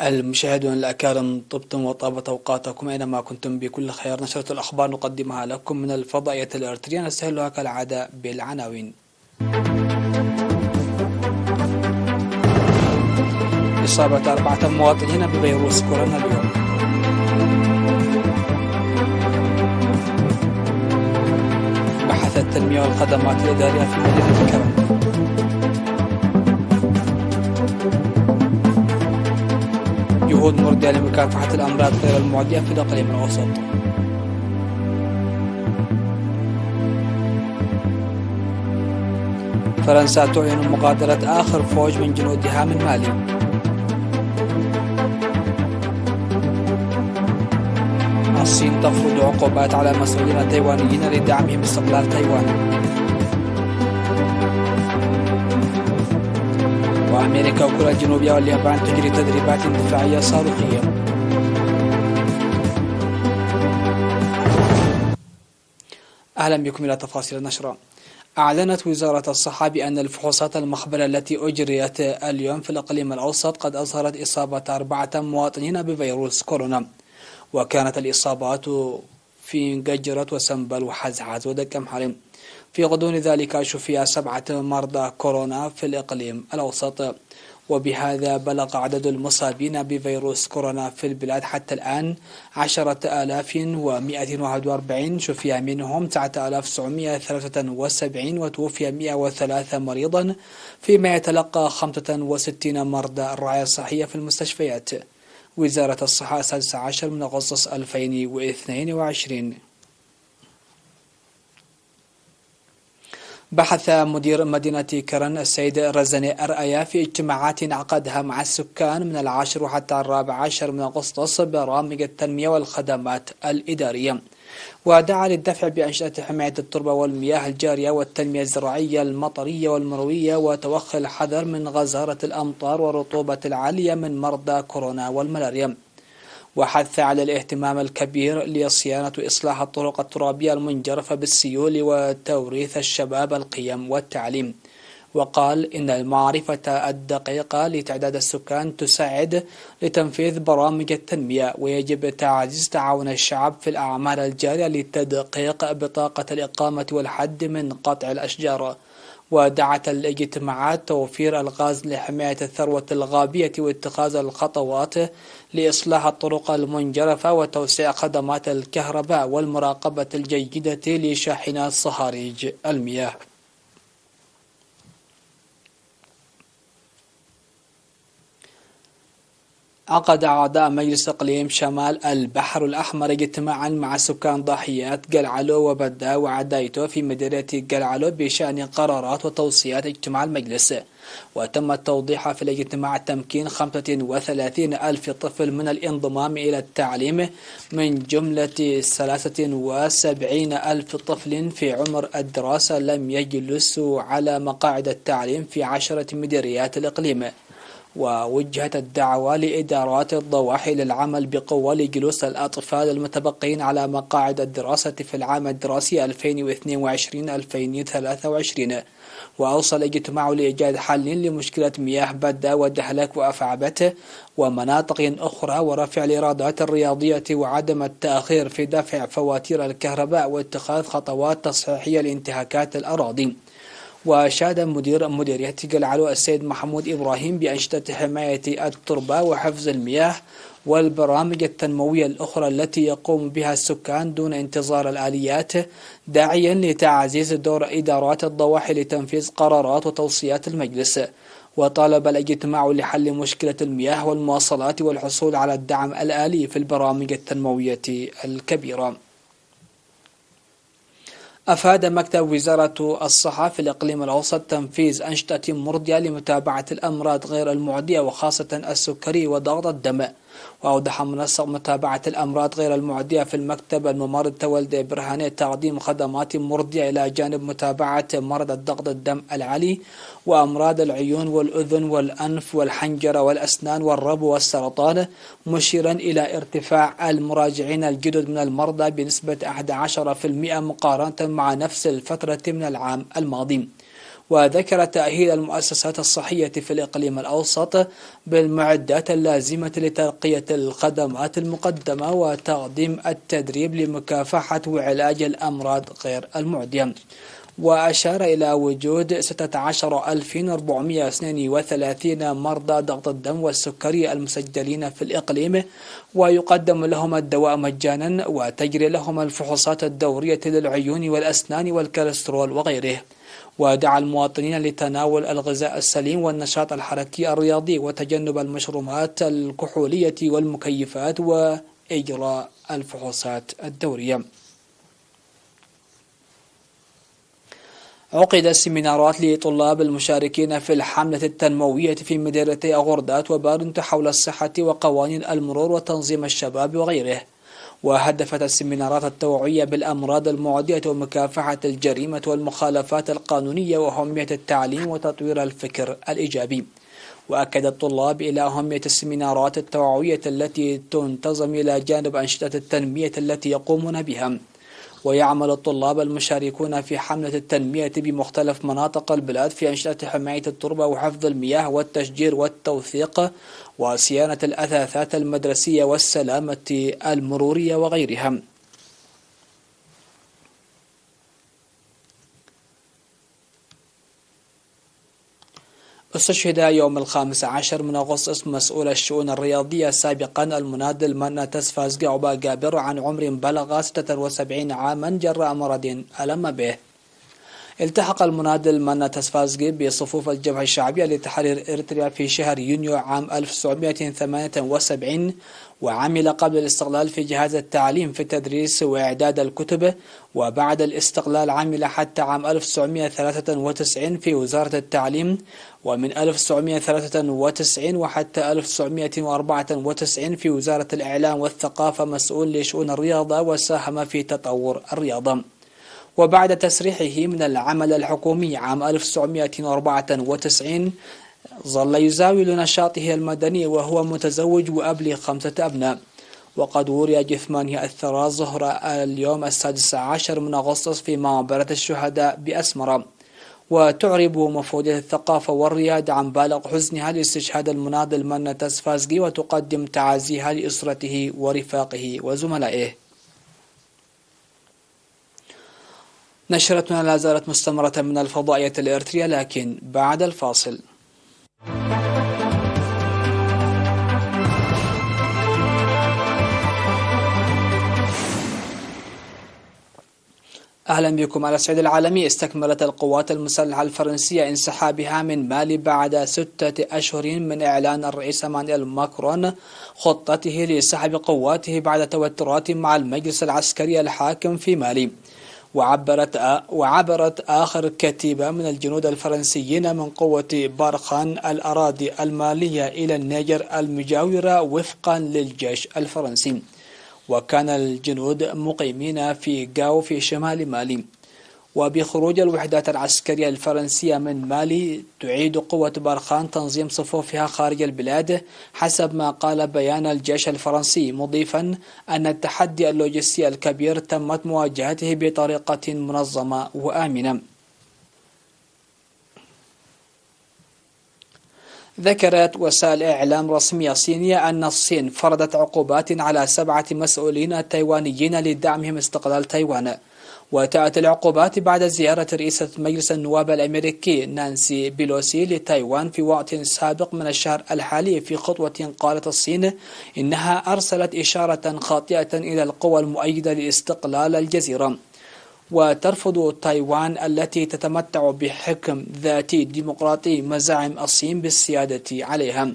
المشاهدون الأكارم، طبتم وطابت أوقاتكم أينما كنتم بكل خير. نشرة الأخبار نقدمها لكم من الفضائية الإريترية، نستهلها كالعادة بالعناوين. إصابة 4 مواطنين بفيروس كورونا اليوم. بحث التنمية والخدمات الإدارية في مدينة كرم. جهود مردة لمكافحة الأمراض غير المعدية في الإقليم الأوسط. فرنسا تعلن مغادرة آخر فوج من جنودها من مالي. الصين تفرض عقوبات على مسؤولين التايوانيين لدعمهم استقلال تايوان. وأمريكا وكوريا الجنوبية واليابان تجري تدريبات دفاعية صاروخية. أهلا بكم إلى تفاصيل النشرة. أعلنت وزارة الصحة بأن الفحوصات المخبرة التي أجريت اليوم في الإقليم الأوسط قد أظهرت إصابة 4 مواطنين بفيروس كورونا، وكانت الإصابات في قجرة وسنبل وحزحز ودكم حرم. في غضون ذلك شفي 7 مرضى كورونا في الإقليم الأوسط، وبهذا بلغ عدد المصابين بفيروس كورونا في البلاد حتى الآن 10,141. شفي منهم 9,973 وتوفي 103 مريضا، فيما يتلقى 65 مرضى الرعاية الصحية في المستشفيات. وزارة الصحة 16 من أغسطس 2022. بحث مدير مدينة كرن السيد رزني أرأيا في اجتماعات عقدها مع السكان من 10 حتى 14 من أغسطس برامج التنمية والخدمات الإدارية، ودعا للدفع بأنشطة حماية التربة والمياه الجارية والتنمية الزراعية المطرية والمروية، وتوخي الحذر من غزارة الأمطار والرطوبة العالية من مرضى كورونا والملاريا، وحث على الاهتمام الكبير لصيانة وإصلاح الطرق الترابية المنجرفة بالسيول وتوريث الشباب القيم والتعليم. وقال إن المعرفة الدقيقة لتعداد السكان تساعد لتنفيذ برامج التنمية، ويجب تعزيز تعاون الشعب في الأعمال الجارية لتدقيق بطاقة الإقامة والحد من قطع الأشجار. ودعت الاجتماعات توفير الغاز لحماية الثروة الغابية واتخاذ الخطوات لإصلاح الطرق المنجرفة وتوسيع خدمات الكهرباء والمراقبة الجيدة لشاحنات صهاريج المياه. عقد أعضاء مجلس إقليم شمال البحر الأحمر اجتماعا مع سكان ضاحيات قلعلو وبدا وعدايتو في مديرية قلعلو بشأن قرارات وتوصيات اجتماع المجلس. وتم التوضيح في الاجتماع تمكين 35 ألف طفل من الانضمام إلى التعليم، من جملة 73 ألف طفل في عمر الدراسة لم يجلسوا على مقاعد التعليم في 10 مديريات الإقليم. ووجهت الدعوة لإدارات الضواحي للعمل بقوة لجلوس الأطفال المتبقين على مقاعد الدراسة في العام الدراسي 2022-2023. وأوصى الاجتماع لإيجاد حل لمشكلة مياه بدا ودهلك وأفعبته ومناطق أخرى، ورفع الإيرادات الرياضية وعدم التأخير في دفع فواتير الكهرباء واتخاذ خطوات تصحيحية لانتهاكات الأراضي. وشاد مدير مديرية قلعلو السيد محمود إبراهيم بأنشطة حماية التربة وحفظ المياه والبرامج التنموية الأخرى التي يقوم بها السكان دون انتظار الآليات، داعيا لتعزيز دور إدارات الضواحي لتنفيذ قرارات وتوصيات المجلس. وطالب الاجتماع لحل مشكلة المياه والمواصلات والحصول على الدعم الآلي في البرامج التنموية الكبيرة. أفاد مكتب وزارة الصحة في الإقليم الأوسط تنفيذ أنشطة مرضية لمتابعة الأمراض غير المعدية وخاصة السكري وضغط الدم. وأوضح منسق متابعة الأمراض غير المعدية في المكتب الممرض تولد برهاني تقديم خدمات مرضية إلى جانب متابعة مرض الضغط الدم العالي وأمراض العيون والأذن والأنف والحنجرة والأسنان والربو والسرطان، مشيرا إلى ارتفاع المراجعين الجدد من المرضى بنسبة 11% مقارنة مع نفس الفترة من العام الماضي. وذكر تأهيل المؤسسات الصحية في الإقليم الأوسط بالمعدات اللازمة لترقية الخدمات المقدمة وتقديم التدريب لمكافحة وعلاج الأمراض غير المعدية. وأشار إلى وجود 16432 مرضى ضغط الدم والسكري المسجلين في الإقليم، ويقدم لهم الدواء مجانا، وتجري لهم الفحوصات الدورية للعيون والأسنان والكوليسترول وغيره. ودعا المواطنين لتناول الغذاء السليم والنشاط الحركي الرياضي وتجنب المشروبات الكحولية والمكيفات وإجراء الفحوصات الدورية. عقد سيمينارات لطلاب المشاركين في الحملة التنموية في مديريتي أغردات وبارنت حول الصحة وقوانين المرور وتنظيم الشباب وغيره. وهدفت السيمينارات التوعية بالأمراض المعدية ومكافحة الجريمة والمخالفات القانونية وأهمية التعليم وتطوير الفكر الإيجابي. وأكد الطلاب إلى أهمية السيمينارات التوعوية التي تنتظم إلى جانب أنشطة التنمية التي يقومون بها. ويعمل الطلاب المشاركون في حملة التنمية بمختلف مناطق البلاد في أنشطة حماية التربة وحفظ المياه والتشجير والتوثيق وصيانة الأثاثات المدرسية والسلامة المرورية وغيرها. استشهد يوم 15 من أغسطس مسؤول الشؤون الرياضية سابقا المناضل منا تسفازقي عبا جابر عن عمر بلغ 76 عاما جراء مرض ألم به. التحق المناضل منا تسفازقي بصفوف الجبهة الشعبية لتحرير إريتريا في شهر يونيو عام 1978، وعمل قبل الاستقلال في جهاز التعليم في التدريس وإعداد الكتب، وبعد الاستقلال عمل حتى عام 1993 في وزارة التعليم، ومن 1993 وحتى 1994 في وزارة الإعلام والثقافة مسؤول لشؤون الرياضة، وساهم في تطور الرياضة. وبعد تسريحه من العمل الحكومي عام 1994 ظل يزاول نشاطه المدني وهو متزوج وأب ل5 أبناء. وقد وري جثمانه الثرى ظهر اليوم 16 من أغسطس في مقبرة الشهداء بأسمرة. وتعرب مفوضية الثقافة والريادة عن بالغ حزنها لاستشهاد المناضل منا تسفازقي، وتقدم تعازيها لأسرته ورفاقه وزملائه. نشرتنا لا زالت مستمرة من الفضائية الإريترية، لكن بعد الفاصل. أهلا بكم. على الصعيد العالمي، استكملت القوات المسلحة الفرنسية انسحابها من مالي بعد 6 أشهر من إعلان الرئيس إيمانويل ماكرون خطته لسحب قواته بعد توترات مع المجلس العسكري الحاكم في مالي. وعبرت آخر كتيبة من الجنود الفرنسيين من قوة بارخان الأراضي المالية إلى النيجر المجاورة وفقا للجيش الفرنسي. وكان الجنود مقيمين في غاو في شمال مالي. وبخروج الوحدات العسكرية الفرنسية من مالي تعيد قوة بارخان تنظيم صفوفها خارج البلاد حسب ما قال بيان الجيش الفرنسي، مضيفا أن التحدي اللوجستي الكبير تمت مواجهته بطريقة منظمة وآمنة. ذكرت وسائل إعلام رسمية صينية أن الصين فرضت عقوبات على 7 مسؤولين تايوانيين لدعمهم استقلال تايوان. وتأتي العقوبات بعد زيارة رئيسة مجلس النواب الأمريكي نانسي بيلوسي لتايوان في وقت سابق من الشهر الحالي، في خطوة قالت الصين إنها أرسلت إشارة خاطئة إلى القوى المؤيدة لاستقلال الجزيرة. وترفض تايوان التي تتمتع بحكم ذاتي ديمقراطي مزاعم الصين بالسيادة عليها.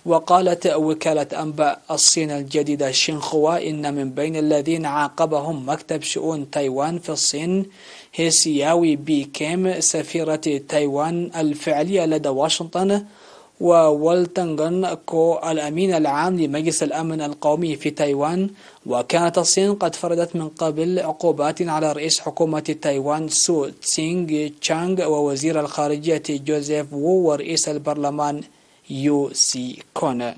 وقالت وكالة أنباء الصين الجديدة شينخوا إن من بين الذين عاقبهم مكتب شؤون تايوان في الصين هي سياوي بي كيم سفيرة تايوان الفعلية لدى واشنطن، وولتنغن كو الأمين العام لمجلس الأمن القومي في تايوان. وكانت الصين قد فرضت من قبل عقوبات على رئيس حكومة تايوان سو تسينغ تشانغ ووزير الخارجية جوزيف وو ورئيس البرلمان يو سي كون.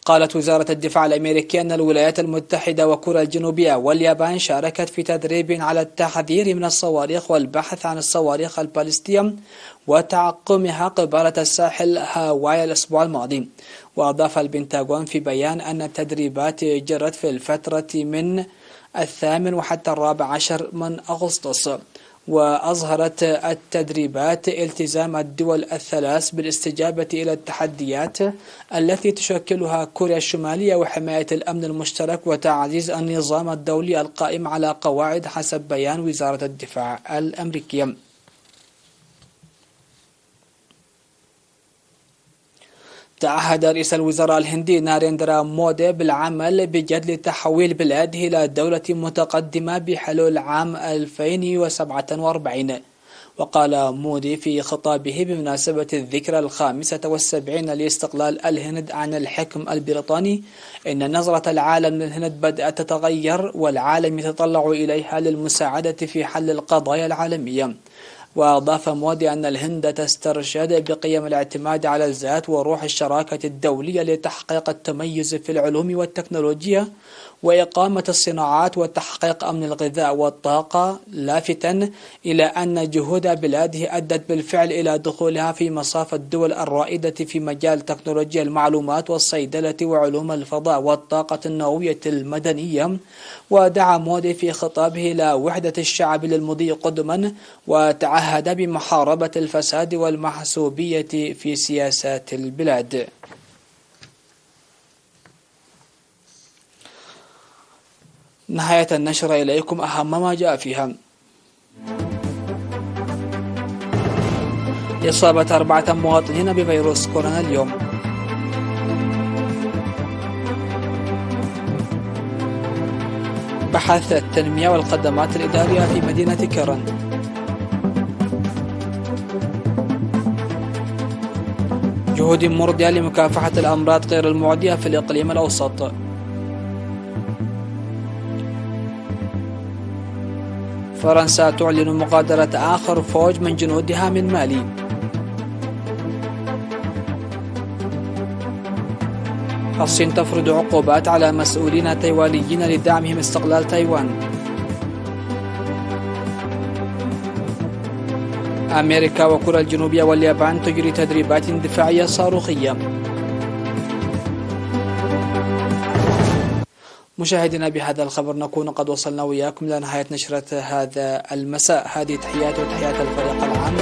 قالت وزارة الدفاع الأمريكية أن الولايات المتحدة وكوريا الجنوبية واليابان شاركت في تدريب على التحذير من الصواريخ والبحث عن الصواريخ البالستية وتعقمها قبالة الساحل هاواي الأسبوع الماضي. وأضاف البنتاغون في بيان أن التدريبات جرت في الفترة من 8 وحتى 14 من أغسطس. وأظهرت التدريبات التزام الدول الثلاث بالاستجابة إلى التحديات التي تشكلها كوريا الشمالية وحماية الأمن المشترك وتعزيز النظام الدولي القائم على قواعد حسب بيان وزارة الدفاع الأمريكية. تعهد رئيس الوزراء الهندي ناريندرا مودي بالعمل بجد لتحويل بلاده إلى دولة متقدمة بحلول عام 2047. وقال مودي في خطابه بمناسبة الذكرى 75 لاستقلال الهند عن الحكم البريطاني إن نظرة العالم للهند بدأت تتغير والعالم يتطلع إليها للمساعدة في حل القضايا العالمية. وأضاف مودي أن الهند تسترشد بقيم الاعتماد على الذات وروح الشراكة الدولية لتحقيق التميز في العلوم والتكنولوجيا وإقامة الصناعات وتحقيق أمن الغذاء والطاقة، لافتاً إلى أن جهود بلاده أدت بالفعل إلى دخولها في مصاف الدول الرائدة في مجال تكنولوجيا المعلومات والصيدلة وعلوم الفضاء والطاقة النووية المدنية. ودعا مودي في خطابه إلى وحدة الشعب للمضي قدما وتعهد بمحاربة الفساد والمحسوبية في سياسات البلاد. نهاية النشرة إليكم أهم ما جاء فيها. إصابة 4 مواطنين بفيروس كورونا اليوم. بحث التنمية والخدمات الإدارية في مدينة كيرن. جهود مرضية لمكافحة الأمراض غير المعدية في الإقليم الأوسط. فرنسا تعلن مغادرة آخر فوج من جنودها من مالي. الصين تفرض عقوبات على مسؤولين تايوانيين لدعمهم استقلال تايوان. أمريكا وكوريا الجنوبية واليابان تجري تدريبات دفاعية صاروخية. مشاهدينا، بهذا الخبر نكون قد وصلنا وياكم إلى نهاية نشرة هذا المساء. هذه تحياتي وتحيات الفريق العام